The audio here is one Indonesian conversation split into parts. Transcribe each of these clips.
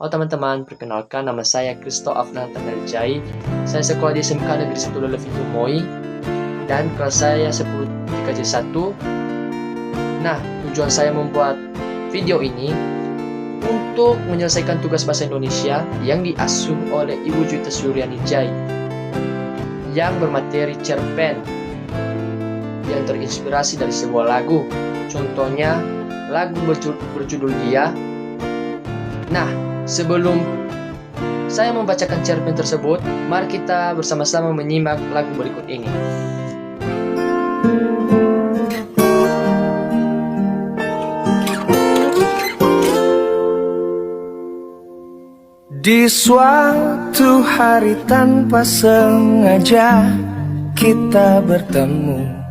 Halo teman-teman, perkenalkan nama saya Kristo Afnan Tandarijai. Saya sekolah di SMK Negeri 1 Lelevitu Moi dan kelas saya 10 3C1. Nah, tujuan saya membuat video ini untuk menyelesaikan tugas bahasa Indonesia yang diasuh oleh Ibu Juwita Suryani Jai yang bermateri cerpen yang terinspirasi dari sebuah lagu. Contohnya lagu berjudul Dia. Nah, sebelum saya membacakan cerpen tersebut, mari kita bersama-sama menyimak lagu berikut ini. Di suatu hari tanpa sengaja kita bertemu.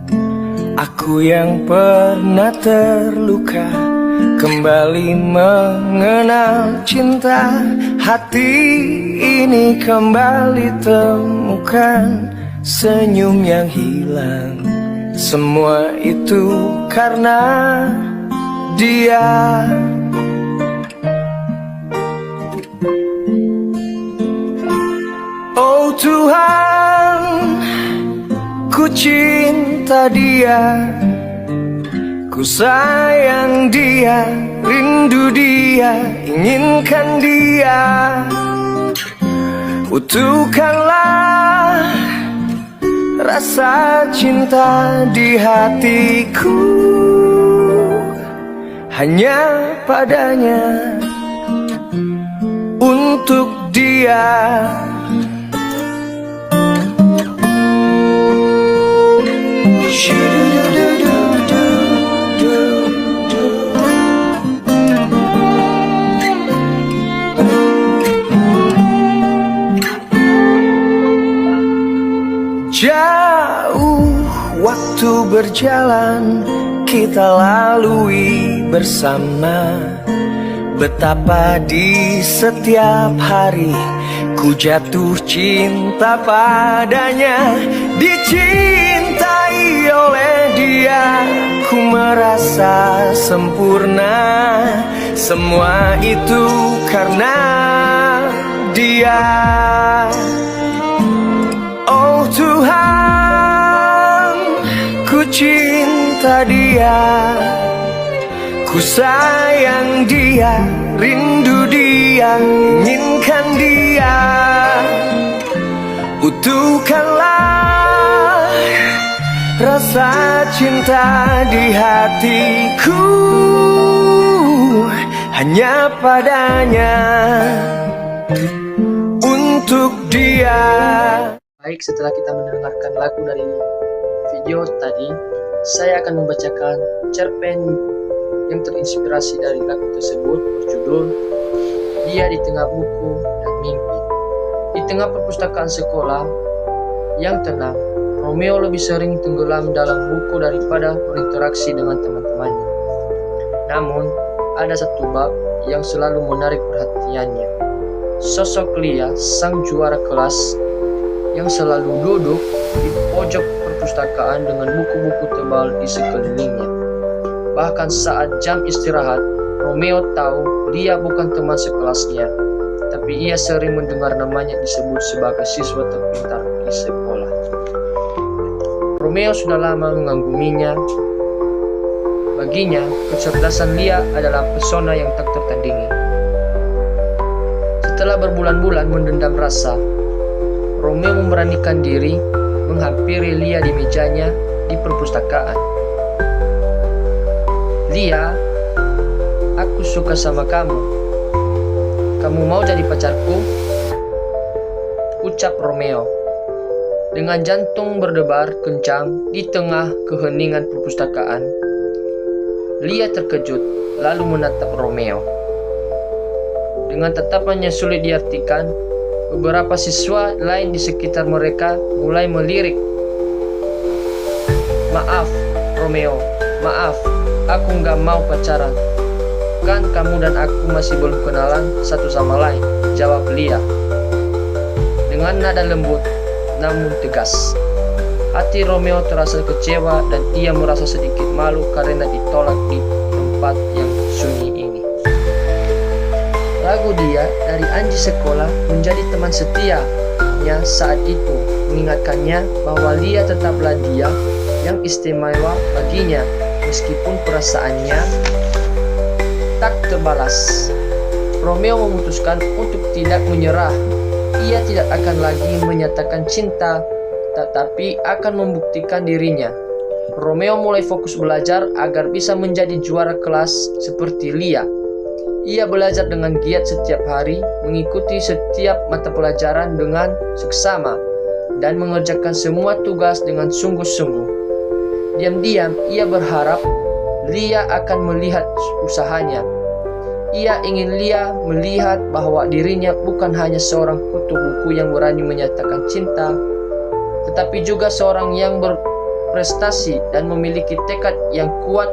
Aku yang pernah terluka kembali mengenal cinta. Hati ini kembali temukan senyum yang hilang. Semua itu karena dia. Oh Tuhan, ku cinta dia, ku sayang dia, rindu dia, inginkan dia. Utuhkanlah rasa cinta di hatiku, hanya padanya, untuk dia. Jauh waktu berjalan kita lalui bersama. Betapa di setiap hari ku jatuh cinta padanya. Dicintai oleh dia, ku merasa sempurna. Semua itu karena dia. Oh Tuhan, ku cinta dia, ku sayang dia, rindu dia, inginkan dia. Utuhkanlah rasa cinta di hatiku, hanya padanya, untuk dia. Baik, setelah kita mendengarkan lagu dari video tadi, saya akan membacakan cerpen yang terinspirasi dari lagu tersebut berjudul Dia di Tengah Buku dan Mimpi. Di tengah perpustakaan sekolah yang tenang, Romeo lebih sering tenggelam dalam buku daripada berinteraksi dengan teman-temannya. Namun, ada satu bab yang selalu menarik perhatiannya. Sosok Lia, sang juara kelas, yang selalu duduk di pojok perpustakaan dengan buku-buku tebal di sekelilingnya. Bahkan saat jam istirahat, Romeo tahu Lia bukan teman sekelasnya, tapi ia sering mendengar namanya disebut sebagai siswa terpintar di sekolah. Romeo sudah lama mengaguminya. Baginya, kecerdasan Lia adalah pesona yang tak tertandingi. Setelah berbulan-bulan mendendam rasa, Romeo memberanikan diri menghampiri Lia di mejanya di perpustakaan. Lia, aku suka sama kamu. Kamu mau jadi pacarku? Ucap Romeo. Dengan jantung berdebar kencang di tengah keheningan perpustakaan, Lia terkejut lalu menatap Romeo. Dengan tatapan yang sulit diartikan, beberapa siswa lain di sekitar mereka mulai melirik. Maaf, Romeo, maaf, aku nggak mau pacaran. Kan kamu dan aku masih belum kenalan satu sama lain, jawab Lia. Dengan nada lembut, namun tegas. Hati Romeo terasa kecewa dan ia merasa sedikit malu karena ditolak di tempat yang sunyi ini. lagu dia dari Anji sekolah menjadi teman setianya saat itu, mengingatkannya bahwa Lia tetaplah dia yang istimewa baginya, meskipun perasaannya tak terbalas. Romeo memutuskan untuk tidak menyerah. Ia tidak akan lagi menyatakan cinta, tetapi akan membuktikan dirinya. Romeo mulai fokus belajar agar bisa menjadi juara kelas seperti Lia. Ia belajar dengan giat setiap hari, mengikuti setiap mata pelajaran dengan seksama, dan mengerjakan semua tugas dengan sungguh-sungguh. Diam-diam ia berharap Lia akan melihat usahanya. Ia ingin Lia melihat bahwa dirinya bukan hanya seorang kutu buku yang berani menyatakan cinta, tetapi juga seorang yang berprestasi dan memiliki tekad yang kuat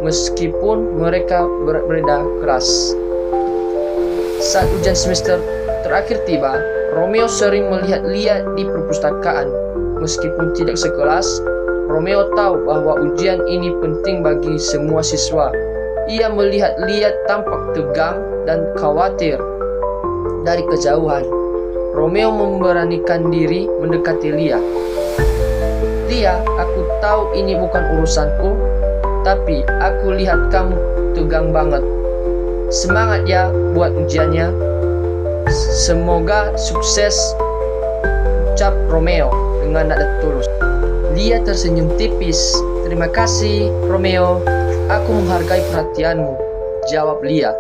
meskipun mereka berbeda kelas. Saat ujian semester terakhir tiba, Romeo sering melihat Lia di perpustakaan. Meskipun tidak sekelas, Romeo tahu bahwa ujian ini penting bagi semua siswa. Ia melihat Lia tampak tegang dan khawatir. Dari kejauhan, Romeo memberanikan diri mendekati Lia. Lia, aku tahu ini bukan urusanku, tapi aku lihat kamu tegang banget. Semangat ya buat ujiannya. Semoga sukses, ucap Romeo dengan nada tulus. Lia tersenyum tipis. Terima kasih, Romeo. Aku menghargai perhatianmu, jawab Lia.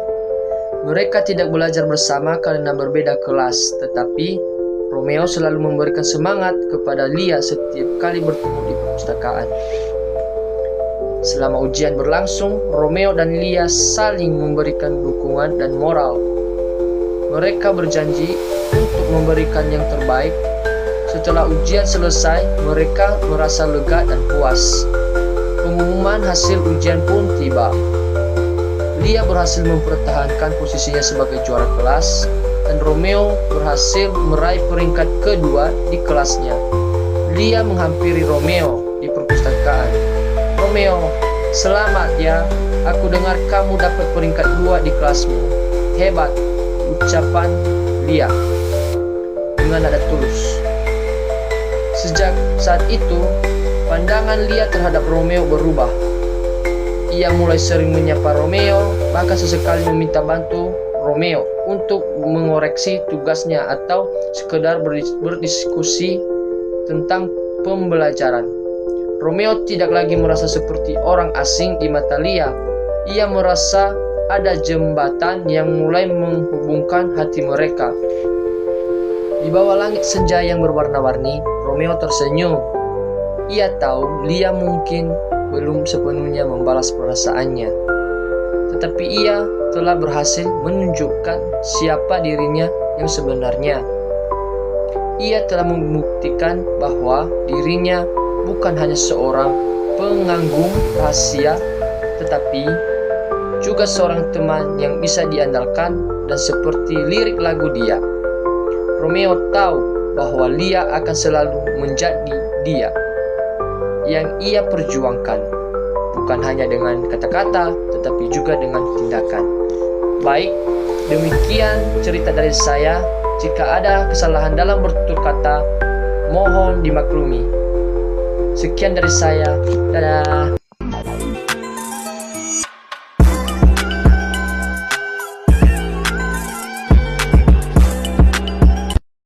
Mereka tidak belajar bersama karena berbeda kelas, tetapi Romeo selalu memberikan semangat kepada Lia setiap kali bertemu di perpustakaan. Selama ujian berlangsung, Romeo dan Lia saling memberikan dukungan dan moral. Mereka berjanji untuk memberikan yang terbaik. Setelah ujian selesai, mereka merasa lega dan puas. Pengumuman hasil ujian pun tiba. Lia berhasil mempertahankan posisinya sebagai juara kelas, dan Romeo berhasil meraih peringkat kedua di kelasnya. Lia menghampiri Romeo di perpustakaan. Romeo, selamat ya. Aku dengar kamu dapat peringkat 2 di kelasmu. Hebat, ucapan Lia dengan nada tulus. Sejak saat itu, pandangan Lia terhadap Romeo berubah. Ia mulai sering menyapa Romeo, bahkan sesekali meminta bantu Romeo untuk mengoreksi tugasnya atau sekedar berdiskusi tentang pembelajaran. Romeo tidak lagi merasa seperti orang asing di mata Lia. Ia merasa ada jembatan yang mulai menghubungkan hati mereka. Di bawah langit senja yang berwarna-warni, Romeo tersenyum. Ia tahu Lia mungkin belum sepenuhnya membalas perasaannya, tetapi ia telah berhasil menunjukkan siapa dirinya yang sebenarnya. Ia telah membuktikan bahwa dirinya bukan hanya seorang pengagum rahasia, tetapi juga seorang teman yang bisa diandalkan. Dan seperti lirik lagu dia, Romeo tahu bahwa Lia akan selalu menjadi dia yang ia perjuangkan, bukan hanya dengan kata-kata, tetapi juga dengan tindakan. Baik, demikian cerita dari saya. Jika ada kesalahan dalam bertutur kata, mohon dimaklumi. Sekian dari saya. Dadah.